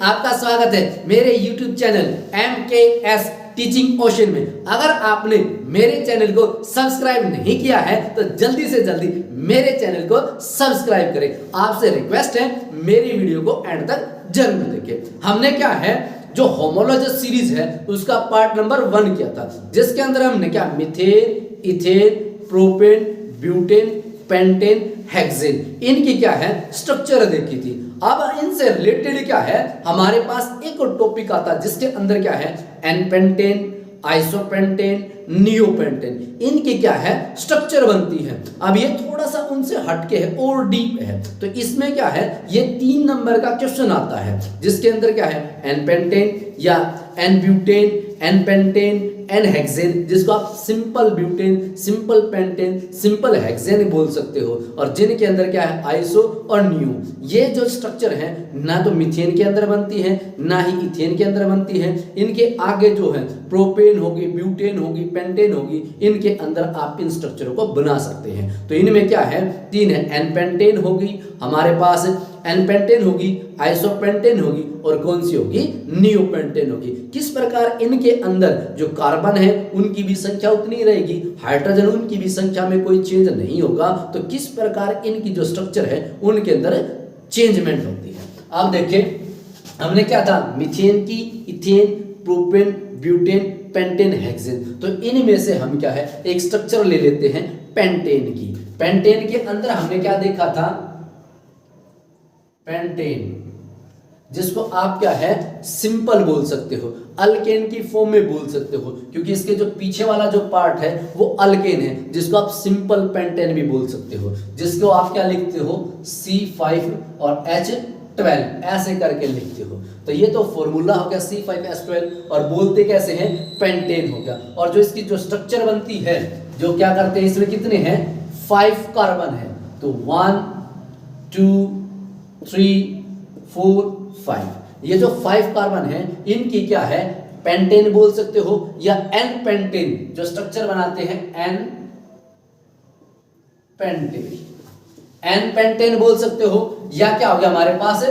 आपका स्वागत है मेरे YouTube channel MKS teaching ocean में। अगर आपने मेरे चैनल को सब्सक्राइब नहीं किया है तो जल्दी से जल्दी मेरे चैनल को सब्सक्राइब करें। आपसे रिक्वेस्ट है मेरी वीडियो को एंड तक जरूर देखें। हमने क्या है जो होमोलॉजी सीरीज है उसका पार्ट नंबर 1 किया था, जिसके अंदर हमने क्या methane, ethane, propane, butane, pentane, hexane इनकी क्या है स्ट्रक्चर देखी थी। अब इनसे रिलेटेड क्या है हमारे पास एक और टॉपिक आता है जिसके अंदर क्या है एनपेंटेन, आइसोपेंटेन, नियोपेंटेन इनकी क्या है स्ट्रक्चर बनती है। अब ये थोड़ा सा उनसे हटके है और डीप है, तो इसमें क्या है ये 3 नंबर का क्वेश्चन आता है जिसके अंदर क्या है एनपेंटेन या एनब्यूटेन, एनपेंटेन, एनहेक्सेन, जिसको आप simple butane, simple pentane, simple hexane बोल सकते हो, और जिनके अंदर क्या है आइसो और नियो। ये जो स्ट्रक्चर है ना तो मीथेन के अंदर बनती है ना ही इथेन के अंदर बनती है। इनके आगे जो है प्रोपेन होगी, ब्यूटेन होगी, पेंटेन होगी, इनके अंदर आप इन स्ट्रक्चरों को बना सकते हैं। तो इनमें क्या है 3 है, एनपेंटेन होगी हमारे पास, एनपेंटेन होगी, आइसोपेंटेन होगी और कौन सी होगी नियोपेंटेन होगी। किस प्रकार इनके अंदर जो कार्बन है उनकी भी संख्या उतनी रहेगी, हाइड्रोजन उनकी भी संख्या में कोई चेंज नहीं होगा, तो किस प्रकार इनकी जो स्ट्रक्चर है उनके अंदर चेंजमेंट होती है। अब देखिए हमने क्या था मीथेन की, ethane, propane, butane, pentane, hexane, तो इनमें से हम क्या है एक स्ट्रक्चर ले लेते हैं पेंटेन की। पेंटेन के अंदर हमने क्या देखा था पेंटेन, जिसको आप क्या है सिंपल बोल सकते हो, अल्केन की फॉर्म में बोल सकते हो, क्योंकि इसके जो पीछे वाला जो पार्ट है वो अल्केन है, जिसको आप सिंपल पेंटेन भी बोल सकते हो, जिसको आप क्या लिखते हो C5 और H12 ऐसे करके लिखते हो। तो ये तो फॉर्मूला हो गया C5H12 और बोलते कैसे हैं पेंटेन हो गया। और जो इसकी जो स्ट्रक्चर बनती है जो क्या करते हैं इसमें कितने हैं 5 कार्बन है, तो 1 2 3 4 5, ये जो 5 कार्बन है इनकी क्या है पेंटेन बोल सकते हो या एन पेंटेन, जो स्ट्रक्चर बनाते हैं एन पेंटेन, एन पेंटेन बोल सकते हो, या क्या हो गया हमारे पास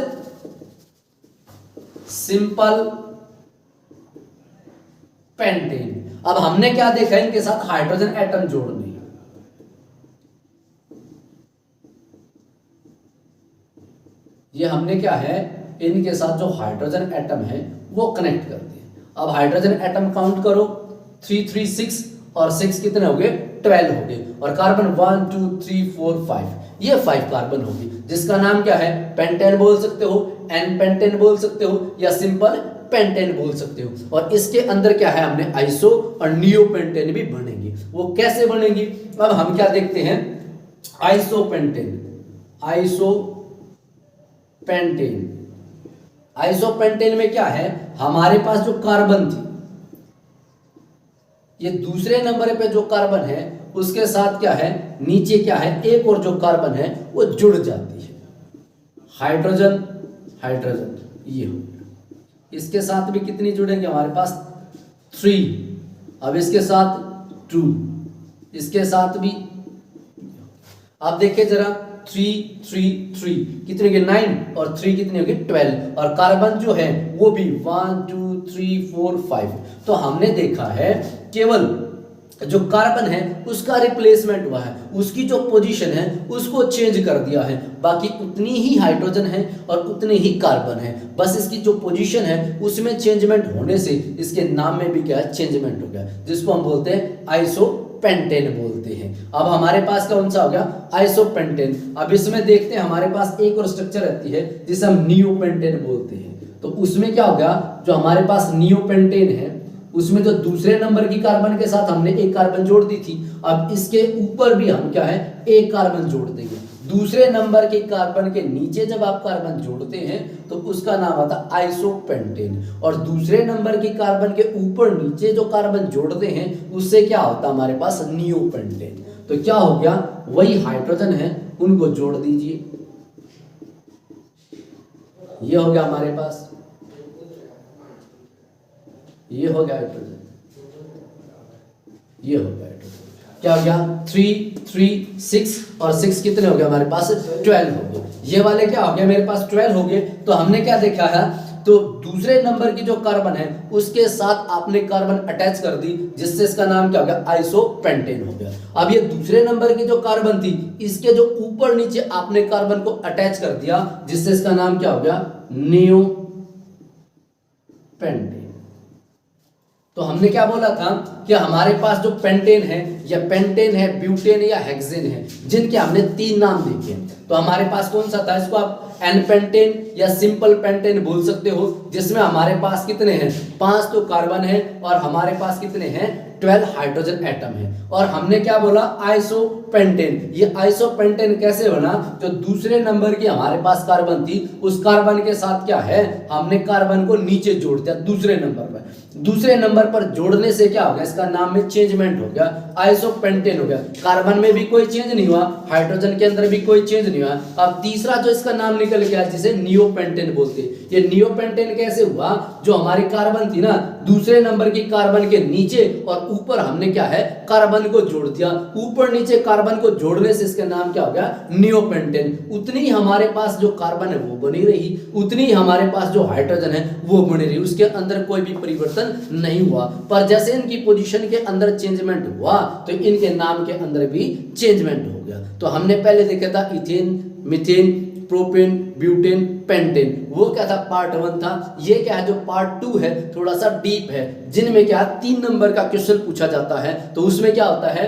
सिंपल पेंटेन। अब हमने क्या देखा इनके साथ हाइड्रोजन एटम जोड़ने, ये हमने क्या है इनके साथ जो हाइड्रोजन एटम है वो कनेक्ट कर दिए। अब हाइड्रोजन एटम काउंट करो 3 3 6 और 6 कितने हो गए 12 हो गए, और कार्बन 1 2 3 4 5, ये 5 कार्बन होगी, जिसका नाम क्या है पेंटेन बोल सकते हो, एन पेंटेन बोल सकते हो या सिंपल पेंटेन बोल सकते हो। और इसके अंदर क्या है हमने आइसो और नियो पेंटेन भी बनेंगी। वो कैसे बनेंगी अब हम क्या देखते हैं iso pentane, iso pentane, isopentane में क्या है हमारे पास जो कार्बन थी ये दूसरे नंबर पे जो कार्बन है उसके साथ क्या है नीचे क्या है एक और जो कार्बन है वो जुड़ जाती है, हाइड्रोजन हाइड्रोजन, ये हो गया। इसके साथ भी कितनी जुड़ेंगे हमारे पास 3, अब इसके साथ 2, इसके साथ भी, आप देखिए जरा 3 3 3 कितने हो गए 9 और 3 कितने हो गए 12, और कार्बन जो है वो भी 1 2 3 4 5। तो हमने देखा है केवल जो कार्बन है उसका रिप्लेसमेंट हुआ है, उसकी जो पोजीशन है उसको चेंज कर दिया है, बाकी उतनी ही हाइड्रोजन है और उतने ही कार्बन है, बस इसकी जो पोजीशन है उसमें चेंजमेंट होने से इसके नाम में भी क्या है चेंजमेंट हो गया, जिसको हम बोलते हैं आइसोपेंटेन बोलते हैं। अब हमारे पास कौन सा हो गया आइसोपेंटेन। अब इसमें देखते हैं हमारे पास एक और स्ट्रक्चर रहती है जिसे हम नियोपेंटेन बोलते हैं। तो उसमें क्या हो गया जो हमारे पास नियोपेंटेन है उसमें जो दूसरे नंबर की कार्बन के साथ हमने एक कार्बन जोड़ दी थी, अब इसके ऊपर भी हम क्या है एक कार्बन जोड़ देंगे। दूसरे नंबर के कार्बन के नीचे जब आप कार्बन जोड़ते हैं तो उसका नाम आता है आइसोपेंटेन, और दूसरे नंबर की कार्बन के ऊपर नीचे जो कार्बन जोड़ते हैं उससे क्या होता है हमारे पास नियोपेंटेन। तो क्या हो गया वही हाइड्रोजन है उनको जोड़ दीजिए, ये हो गया हमारे पास, ये हो गया हाइड्रोजन, ये हो गया हाइड्रोजन, क्या हो गया 3 3 6 और 6 कितने हो गए हमारे पास 12 हो गए। ये वाले क्या हो गया मेरे पास 12 हो गए। तो हमने क्या देखा है तो दूसरे नंबर की जो कार्बन है उसके साथ आपने कार्बन अटैच कर दी, जिससे इसका नाम क्या हो गया, आइसोपेंटेन हो गया। अब ये दूसरे नंबर की जो कार्बन थी इसके जो ऊपर नीचे आपने कार्बन को अटैच कर दिया, जिससे इसका नाम क्या हो गया, नियोपेंटेन। तो हमने क्या बोला था कि हमारे पास जो पेंटेन है या पेंटेन है, ब्यूटेन या हेक्सेन है, जिनके हमने 3 नाम देखे हैं। तो हमारे पास कौन सा था, इसको आप एन पेंटेन या सिंपल पेंटेन बोल सकते हो, जिसमें हमारे पास कितने हैं, 5 तो कार्बन है और हमारे पास कितने हैं, 12 हाइड्रोजन एटम है। और हमने क्या बोला, आइसोपेंटेन। ये आइसोपेंटेन कैसे बना, जो दूसरे नंबर की हमारे पास कार्बन थी उस कार्बन के साथ क्या है, हमने कार्बन को नीचे जोड़ दिया दूसरे नंबर पर। दूसरे नंबर पर जोड़ने से क्या हो गया, इसका नाम में चेंजमेंट हो गया, आइसोपेंटेन हो गया। कार्बन में भी कोई चेंज नहीं हुआ, हाइड्रोजन के अंदर भी कोई चेंज नहीं हुआ। अब तीसरा जो इसका नाम निकल गया जिसे नियोपेंटेन बोलते हैं। ये नियोपेंटेन कैसे हुआ, जो हमारी कार्बन थी ना, दूसरे नंबर की कार्बन के नीचे और ऊपर हमने क्या है, कार्बन को जोड़ दिया। ऊपर नीचे कार्बन को जोड़ने से इसका नाम क्या हो गया, नियोपेंटेन। उतनी हमारे पास जो कार्बन है वो बनी रही, उतनी हमारे पास जो हाइड्रोजन है वो बनी रही, उसके अंदर कोई भी परिवर्तन नहीं हुआ। पर जैसे इनकी पोजीशन के अंदर चेंजमेंट हुआ तो इनके नाम के अंदर भी चेंजमेंट हो गया। तो हमने पहले देखा था ethane, methane, propane, butane, pentane, वो क्या था, पार्ट 1 था। ये क्या है, जो पार्ट 2 है थोड़ा सा डीप है, जिनमें क्या 3 नंबर का क्वेश्चन पूछा जाता है। तो उसमें क्या होता है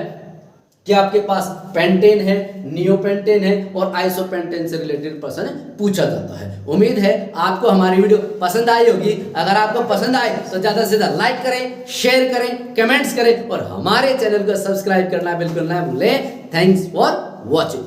कि आपके पास पेंटेन है, नियोपेंटेन है और आइसोपेंटेन से रिलेटेड प्रश्न पूछा जाता है। उम्मीद है आपको हमारी वीडियो पसंद आई होगी। अगर आपको पसंद आए तो ज्यादा से ज्यादा लाइक करें, शेयर करें, कमेंट्स करें और हमारे चैनल को सब्सक्राइब करना बिल्कुल ना भूलें। Thanks for watching.